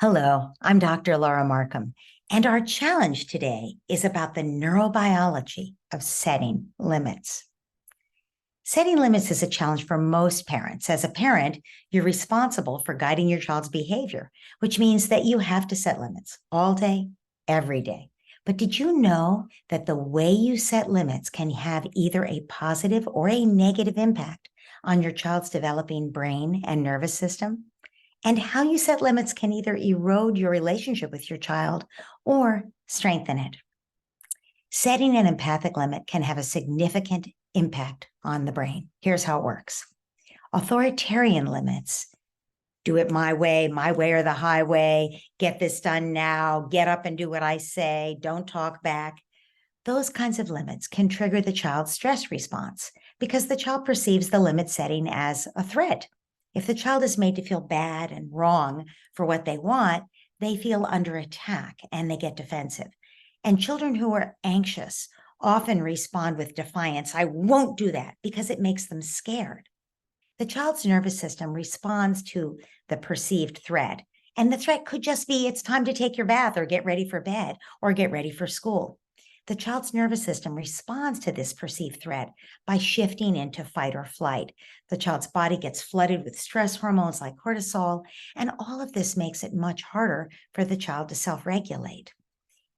Hello, I'm Dr. Laura Markham, and our challenge today is about the neurobiology of setting limits. Setting limits is a challenge for most parents. As a parent, you're responsible for guiding your child's behavior, which means that you have to set limits all day, every day. But did you know that the way you set limits can have either a positive or a negative impact on your child's developing brain and nervous system? And how you set limits can either erode your relationship with your child or strengthen it. Setting an empathic limit can have a significant impact on the brain. Here's how it works. Authoritarian limits, do it my way or the highway, get this done now, get up and do what I say, don't talk back. Those kinds of limits can trigger the child's stress response because the child perceives the limit setting as a threat. If the child is made to feel bad and wrong for what they want, they feel under attack and they get defensive. And children who are anxious often respond with defiance. I won't do that because it makes them scared. The child's nervous system responds to the perceived threat. And the threat could just be it's time to take your bath or get ready for bed or get ready for school. The child's nervous system responds to this perceived threat by shifting into fight or flight. The child's body gets flooded with stress hormones like cortisol, and all of this makes it much harder for the child to self-regulate.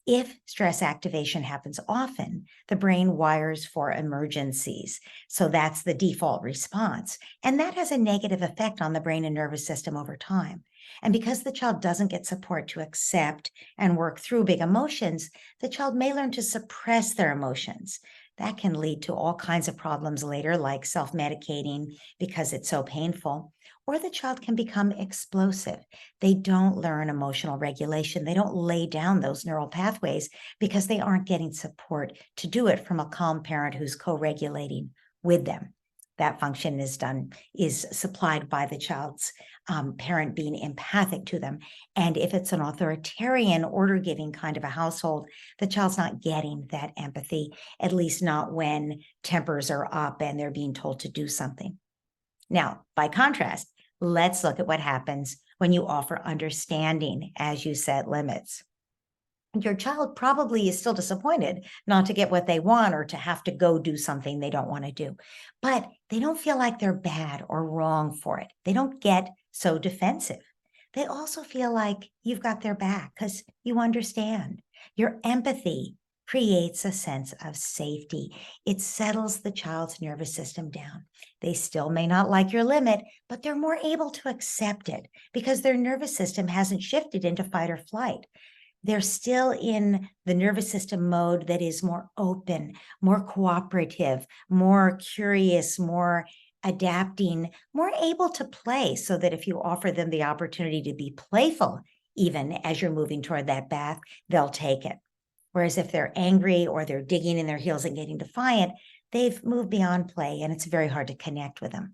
If stress activation happens often, the brain wires for emergencies. So that's the default response. And that has a negative effect on the brain and nervous system over time. And because the child doesn't get support to accept and work through big emotions, the child may learn to suppress their emotions. That can lead to all kinds of problems later, like self-medicating because it's so painful. Or the child can become explosive. They don't learn emotional regulation. They don't lay down those neural pathways because they aren't getting support to do it from a calm parent who's co-regulating with them. That function is supplied by the child's parent being empathic to them. And if it's an authoritarian, order-giving kind of a household, the child's not getting that empathy, at least not when tempers are up and they're being told to do something. Now, by contrast, let's look at what happens when you offer understanding as you set limits. Your child probably is still disappointed not to get what they want or to have to go do something they don't want to do, but they don't feel like they're bad or wrong for it. They don't get so defensive. They also feel like you've got their back because you understand. Your empathy creates a sense of safety. It settles the child's nervous system down. They still may not like your limit, but they're more able to accept it because their nervous system hasn't shifted into fight or flight. They're still in the nervous system mode that is more open, more cooperative, more curious, more adapting, more able to play, so that if you offer them the opportunity to be playful, even as you're moving toward that bath, they'll take it. Whereas if they're angry or they're digging in their heels and getting defiant, they've moved beyond play and it's very hard to connect with them.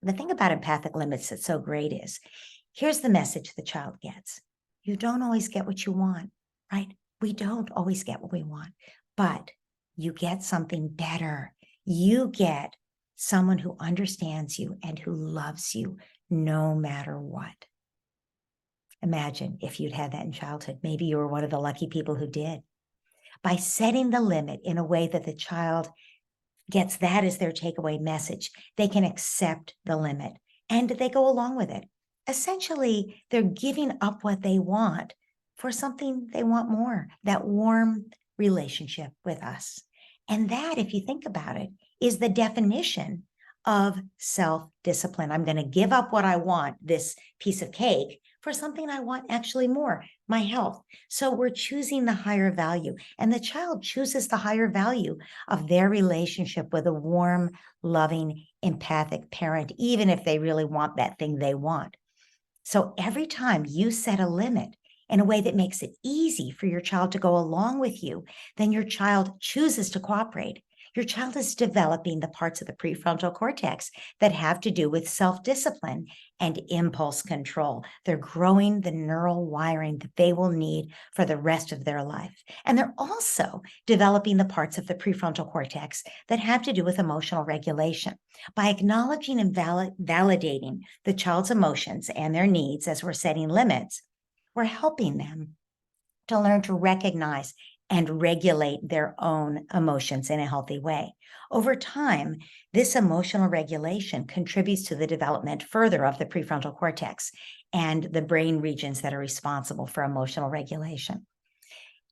The thing about empathic limits that's so great is, here's the message the child gets. You don't always get what you want, right? We don't always get what we want, but you get something better. You get someone who understands you and who loves you no matter what. Imagine if you'd had that in childhood. Maybe you were one of the lucky people who did. By setting the limit in a way that the child gets that as their takeaway message, they can accept the limit and they go along with it. Essentially, they're giving up what they want for something they want more, that warm relationship with us. And that, if you think about it, is the definition of self-discipline. I'm going to give up what I want, this piece of cake, for something I want actually more, my health. So we're choosing the higher value, and the child chooses the higher value of their relationship with a warm, loving, empathic parent, even if they really want that thing they want. So every time you set a limit in a way that makes it easy for your child to go along with you, then your child chooses to cooperate. Your child is developing the parts of the prefrontal cortex that have to do with self-discipline and impulse control. They're growing the neural wiring that they will need for the rest of their life. And they're also developing the parts of the prefrontal cortex that have to do with emotional regulation. By acknowledging and validating the child's emotions and their needs as we're setting limits, we're helping them to learn to recognize and regulate their own emotions in a healthy way. Over time, this emotional regulation contributes to the development further of the prefrontal cortex and the brain regions that are responsible for emotional regulation.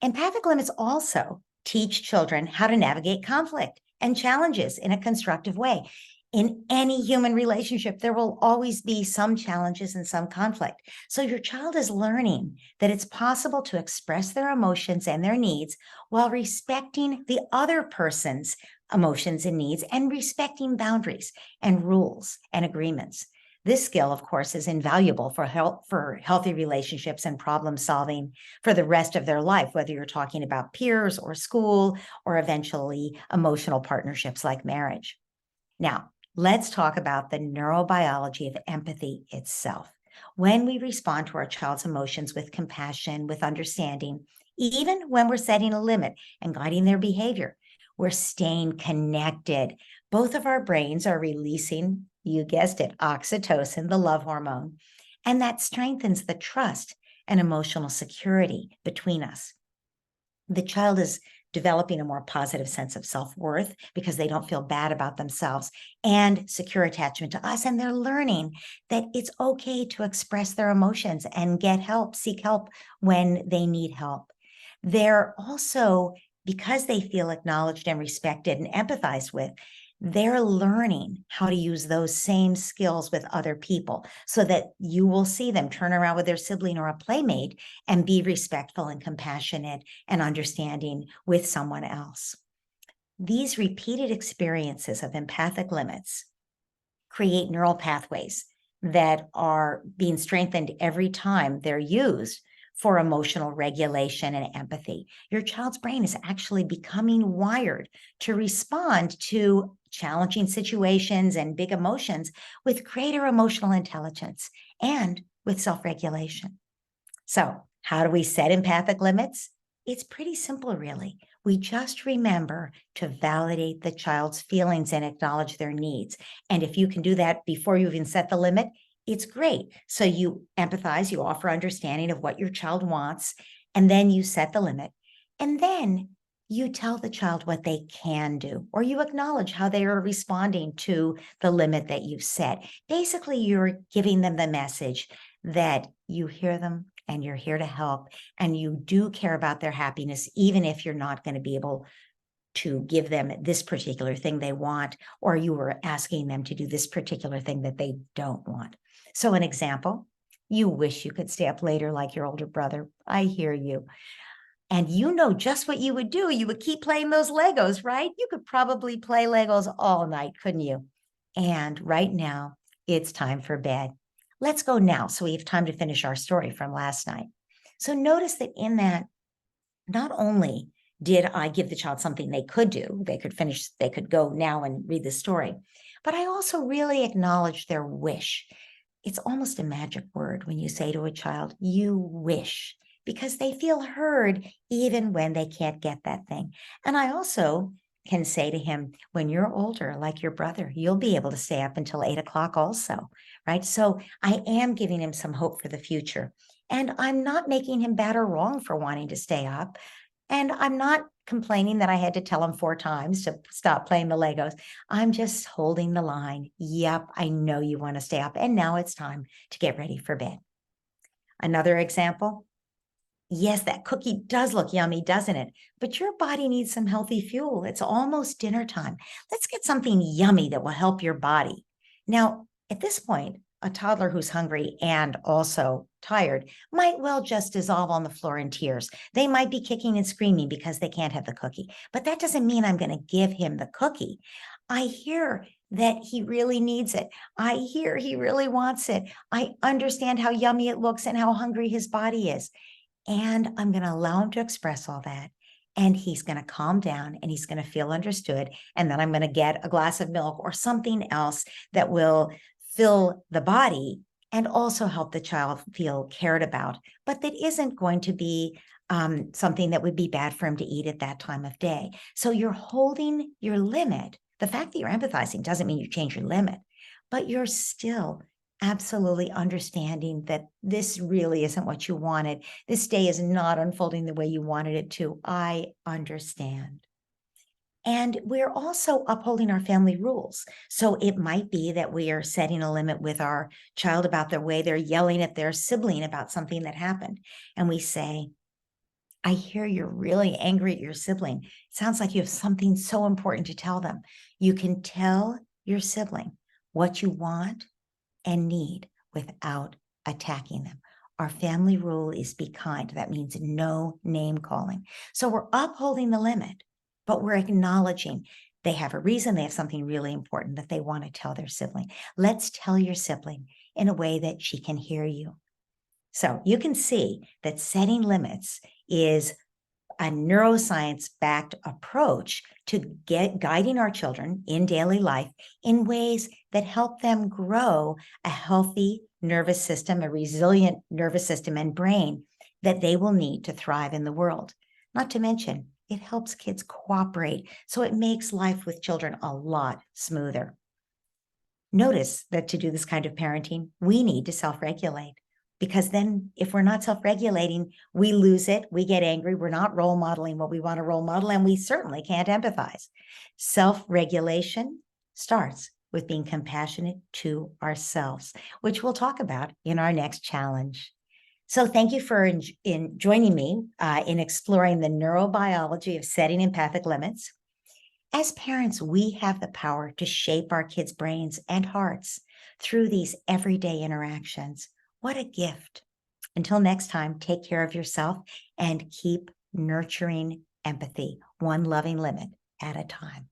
Empathic limits also teach children how to navigate conflict and challenges in a constructive way. In any human relationship, there will always be some challenges and some conflict. So your child is learning that it's possible to express their emotions and their needs while respecting the other person's emotions and needs and respecting boundaries and rules and agreements. This skill, of course, is invaluable for healthy relationships and problem solving for the rest of their life, whether you're talking about peers or school or eventually emotional partnerships like marriage. Now, let's talk about the neurobiology of empathy itself. When we respond to our child's emotions with compassion, with understanding, even when we're setting a limit and guiding their behavior, we're staying connected. Both of our brains are releasing, you guessed it, oxytocin, the love hormone, and that strengthens the trust and emotional security between us. The child is developing a more positive sense of self-worth because they don't feel bad about themselves and secure attachment to us. And they're learning that it's okay to express their emotions and get help, seek help when they need help. They're also, because they feel acknowledged and respected and empathized with, they're learning how to use those same skills with other people so that you will see them turn around with their sibling or a playmate and be respectful and compassionate and understanding with someone else. These repeated experiences of empathic limits create neural pathways that are being strengthened every time they're used for emotional regulation and empathy. Your child's brain is actually becoming wired to respond to challenging situations and big emotions with greater emotional intelligence and with self-regulation. So, how do we set empathic limits? It's pretty simple, really. We just remember to validate the child's feelings and acknowledge their needs. And if you can do that before you even set the limit, it's great. So you empathize, you offer understanding of what your child wants, and then you set the limit. And then you tell the child what they can do, or you acknowledge how they are responding to the limit that you've set. Basically, you're giving them the message that you hear them and you're here to help, and you do care about their happiness, even if you're not going to be able to give them this particular thing they want, or you were asking them to do this particular thing that they don't want. So an example, you wish you could stay up later like your older brother. I hear you. And you know just what you would do. You would keep playing those Legos, right? You could probably play Legos all night, couldn't you? And right now, it's time for bed. Let's go now so we have time to finish our story from last night. So notice that in that, not only did I give the child something they could do, they could go now and read the story, but I also really acknowledged their wish. It's almost a magic word when you say to a child, you wish, because they feel heard even when they can't get that thing. And I also can say to him, when you're older, like your brother, you'll be able to stay up until 8 o'clock also, right? So I am giving him some hope for the future. And I'm not making him bad or wrong for wanting to stay up. And I'm not complaining that I had to tell him 4 times to stop playing the Legos. I'm just holding the line. Yep, I know you want to stay up. And now it's time to get ready for bed. Another example. Yes, that cookie does look yummy, doesn't it? But your body needs some healthy fuel. It's almost dinner time. Let's get something yummy that will help your body. Now, at this point, a toddler who's hungry and also tired might well just dissolve on the floor in tears. They might be kicking and screaming because they can't have the cookie. But that doesn't mean I'm going to give him the cookie. I hear that he really needs it. I hear he really wants it. I understand how yummy it looks and how hungry his body is. And I'm going to allow him to express all that. And he's going to calm down and he's going to feel understood. And then I'm going to get a glass of milk or something else that will fill the body and also help the child feel cared about, but that isn't going to be something that would be bad for him to eat at that time of day. So you're holding your limit. The fact that you're empathizing doesn't mean you change your limit, but you're still absolutely understanding that this really isn't what you wanted. This day is not unfolding the way you wanted it to. I understand. And we're also upholding our family rules. So it might be that we are setting a limit with our child about the way they're yelling at their sibling about something that happened. And we say, I hear you're really angry at your sibling. It sounds like you have something so important to tell them. You can tell your sibling what you want and need without attacking them. Our family rule is be kind. That means no name calling. So we're upholding the limit, but we're acknowledging they have a reason, they have something really important that they want to tell their sibling. Let's tell your sibling in a way that she can hear you. So you can see that setting limits is a neuroscience-backed approach to guiding our children in daily life in ways that help them grow a healthy nervous system, a resilient nervous system and brain that they will need to thrive in the world. Not to mention, it helps kids cooperate, so it makes life with children a lot smoother. Notice that to do this kind of parenting, we need to self-regulate. Because then if we're not self-regulating, we lose it, we get angry, we're not role modeling what we want to role model, and we certainly can't empathize. Self-regulation starts with being compassionate to ourselves, which we'll talk about in our next challenge. So thank you for joining me in exploring the neurobiology of setting empathic limits. As parents, we have the power to shape our kids' brains and hearts through these everyday interactions. What a gift. Until next time, take care of yourself and keep nurturing empathy, one loving limit at a time.